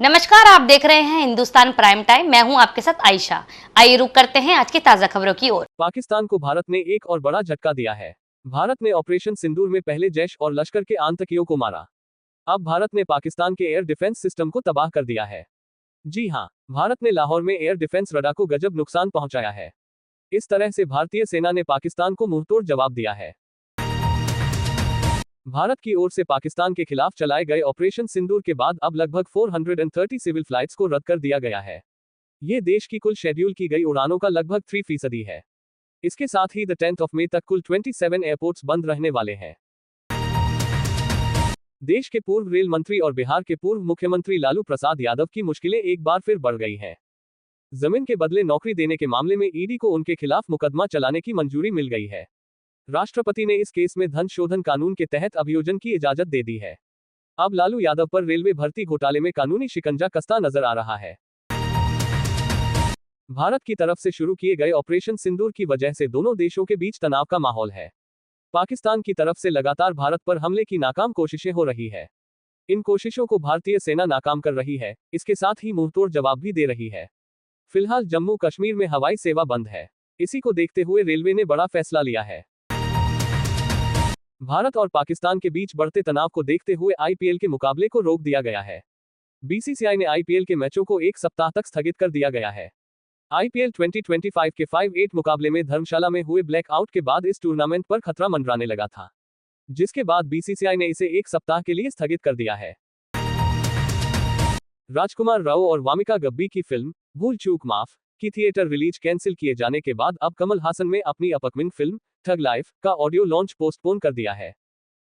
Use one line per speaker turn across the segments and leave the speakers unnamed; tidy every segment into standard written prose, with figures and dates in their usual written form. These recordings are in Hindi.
नमस्कार, आप देख रहे हैं हिंदुस्तान प्राइम टाइम। मैं हूं आपके साथ आयशा। आइए रुक करते हैं आज की ताजा खबरों की ओर।
पाकिस्तान को भारत ने एक और बड़ा झटका दिया है। भारत ने ऑपरेशन सिंदूर में पहले जैश और लश्कर के आतंकियों को मारा। अब भारत ने पाकिस्तान के एयर डिफेंस सिस्टम को तबाह कर दिया है। जी हां, भारत ने लाहौर में एयर डिफेंस रडार को गजब नुकसान पहुंचाया है। इस तरह से भारतीय सेना ने पाकिस्तान को मुंहतोड़ जवाब दिया है। भारत की ओर से पाकिस्तान के खिलाफ चलाए गए ऑपरेशन सिंदूर के बाद अब लगभग 430 सिविल फ्लाइट्स को रद्द कर दिया गया है। ये देश की कुल शेड्यूल की गई उड़ानों का लगभग 3% है। इसके साथ ही 10 मई तक कुल 27 एयरपोर्ट्स बंद रहने वाले हैं। देश के पूर्व रेल मंत्री और बिहार के पूर्व मुख्यमंत्री लालू प्रसाद यादव की मुश्किलें एक बार फिर बढ़ गई हैं। जमीन के बदले नौकरी देने के मामले में ईडी को उनके खिलाफ मुकदमा चलाने की मंजूरी मिल गई है। राष्ट्रपति ने इस केस में धन शोधन कानून के तहत अभियोजन की इजाजत दे दी है। अब लालू यादव पर रेलवे भर्ती घोटाले में कानूनी शिकंजा कसता नजर आ रहा है। भारत की तरफ से शुरू किए गए ऑपरेशन सिंदूर की वजह से दोनों देशों के बीच तनाव का माहौल है। पाकिस्तान की तरफ से लगातार भारत पर हमले की नाकाम कोशिशें हो रही है। इन कोशिशों को भारतीय सेना नाकाम कर रही है। इसके साथ ही मुंहतोड़ जवाब भी दे रही है। फिलहाल जम्मू कश्मीर में हवाई सेवा बंद है। इसी को देखते हुए रेलवे ने बड़ा फैसला लिया है। भारत और पाकिस्तान के बीच बढ़ते तनाव को देखते हुए आईपीएल के मुकाबले को रोक दिया गया है। बीसीसीआई ने आईपीएल के मैचों को एक सप्ताह तक स्थगित कर दिया गया है। आईपीएल 2025 के 5-8 मुकाबले में धर्मशाला में हुए ब्लैकआउट के बाद इस टूर्नामेंट पर खतरा मंडराने लगा था, जिसके बाद बीसीसीआई ने इसे एक सप्ताह के लिए स्थगित कर दिया है। राजकुमार राव और वामिका गब्बी की फिल्म भूल चूक माफ की थिएटर रिलीज कैंसिल किए जाने के बाद अब कमल हासन ने अपनी अपकमिंग फिल्म ठग लाइफ का ऑडियो लॉन्च पोस्टपोन कर दिया है।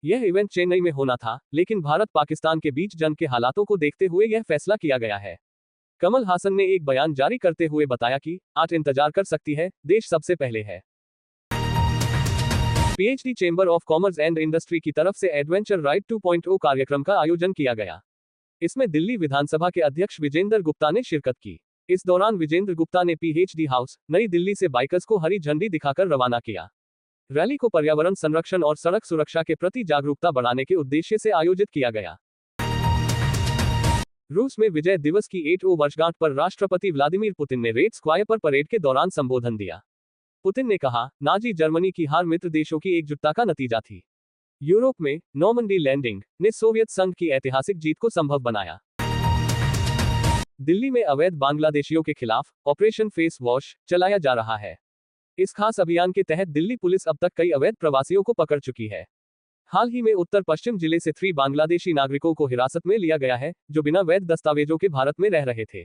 यह इवेंट चेन्नई में होना था, लेकिन भारत पाकिस्तान के बीच जंग के हालातों को देखते हुए यह फैसला किया गया है। कमल हासन ने एक बयान जारी करते हुए बताया कि आज इंतजार कर सकती है, देश सबसे पहले है। PhD chamber of commerce and industry की तरफ से एडवेंचर राइड 2.0 कार्यक्रम का आयोजन किया गया। इसमें दिल्ली विधानसभा के अध्यक्ष विजेंद्र गुप्ता ने शिरकत की। इस दौरान विजेंद्र गुप्ता ने पीएचडी हाउस नई दिल्ली से बाइकर्स को हरी झंडी दिखाकर रवाना किया। रैली को पर्यावरण संरक्षण और सड़क सुरक्षा के प्रति जागरूकता बढ़ाने के उद्देश्य से आयोजित किया गया। रूस में विजय दिवस की 8वीं वर्षगांठ पर राष्ट्रपति व्लादिमीर पुतिन ने रेड स्क्वायर पर परेड के दौरान संबोधन दिया। पुतिन ने कहा, नाजी जर्मनी की हार मित्र देशों की एकजुटता का नतीजा थी। यूरोप में नॉर्मंडी लैंडिंग ने सोवियत संघ की ऐतिहासिक जीत को संभव बनाया। दिल्ली में अवैध बांग्लादेशियों के खिलाफ ऑपरेशन फेस वॉश चलाया जा रहा है। इस खास अभियान के तहत दिल्ली पुलिस अब तक कई अवैध प्रवासियों को पकड़ चुकी है। हाल ही में उत्तर पश्चिम जिले से 3 बांग्लादेशी नागरिकों को हिरासत में लिया गया है, जो बिना वैध दस्तावेजों के भारत में रह रहे थे।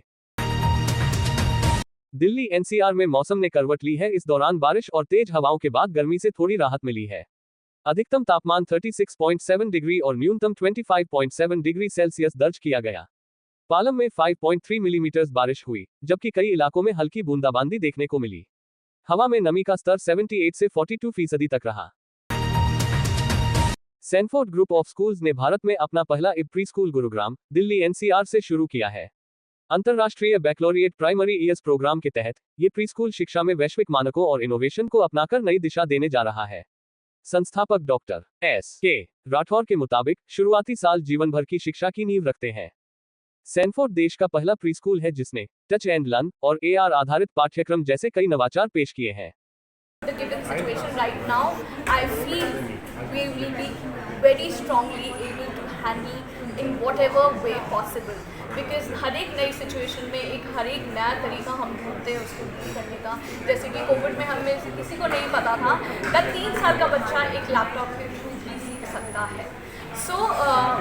दिल्ली एनसीआर में मौसम ने करवट ली है। इस दौरान बारिश और तेज हवाओं के बाद गर्मी से थोड़ी राहत मिली है। अधिकतम तापमान 36.7 डिग्री और न्यूनतम 25.7 डिग्री सेल्सियस दर्ज किया गया। पालम में 5.3 मिलीमीटर बारिश हुई, जबकि कई इलाकों में हल्की बूंदाबांदी देखने को मिली। हवा में नमी का स्तर 78 से 42% तक रहा। सैनफोर्ड ग्रुप ऑफ स्कूल्स ने भारत में अपना पहला pre school Gurugram, Delhi NCR से शुरू किया है। अंतर्राष्ट्रीय बैकलॉरिएट प्राइमरी ईयर्स प्रोग्राम के तहत ये प्री स्कूल शिक्षा में वैश्विक मानकों और इनोवेशन को अपनाकर नई दिशा देने जा रहा है। संस्थापक डॉक्टर S.K. राठौर के मुताबिक शुरुआती साल जीवन भर की शिक्षा की नींव रखते हैं। सैनफोर्ड देश का पहला प्री स्कूल है जिसने टच एंड लर्न और AR आधारित पाठ्यक्रम जैसे कई नवाचार पेश किए हैं।
The given situation right now, I feel we will be very strongly able to handle in whatever way possible. Because हर एक नई सिचुएशन में हर एक नया तरीका हम ढूंढते हैं उसको डील करने का। जैसे कि कोविड में हमें किसी को नहीं पता था कि 3 साल का बच्चा एक लैपटॉप के थ्रू भी सीख सकता है। So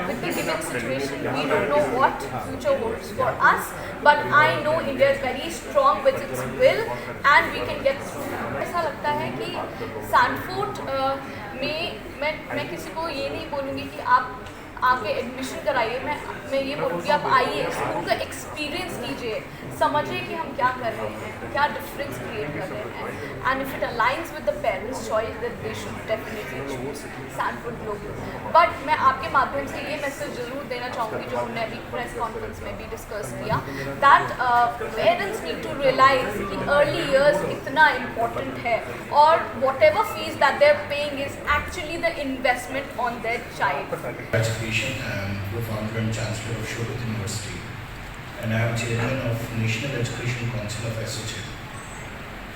with the given situation, we don't know what future holds for us, but I know India is very strong with its will, and we can get through. ऐसा लगता है कि सैनफोर्ड में मैं किसी को ये नहीं बोलूँगी कि आप आके एडमिशन कराइए। मैं ये बोलूँगी आप आइए, स्कूल का एक्सपीरियंस कीजिए, समझिए कि हम क्या कर रहे हैं, क्या डिफरेंस क्रिएट कर रहे हैं। And if it aligns with the parents choice that they should definitely choose Sanford global. But मैं आपके माध्यम से ये मैसेज जरूर देना चाहूँगी, जो हमने अभी प्रेस कॉन्फ्रेंस में भी डिस्कस किया, that parents need to realise कि अर्ली ईयर्स इतना इम्पोर्टेंट है और whatever fees that they are paying is actually the investment on their child.
And the founder and chancellor of Shobit University. and I am chairman of National Education Council of ASSOCHAM.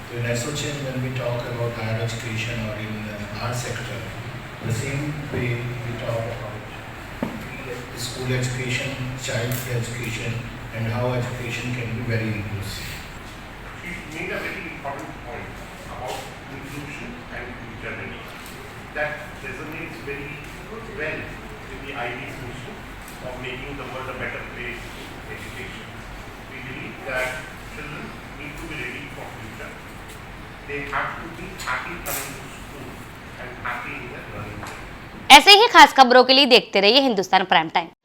So in ASSOCHAM, when we talk about higher education or in our sector, the same way we talk about school education, child education, and how education can be very inclusive.
She made a very important point about inclusion and future ready. That resonates very well with the IB's mission of making the world a better place for education. We believe that children need to be ready for future. They have to be happy coming to school and happy in their learning.
ऐसे ही खास खबरों के लिए देखते रहिए हिंदुस्तान प्राइम टाइम।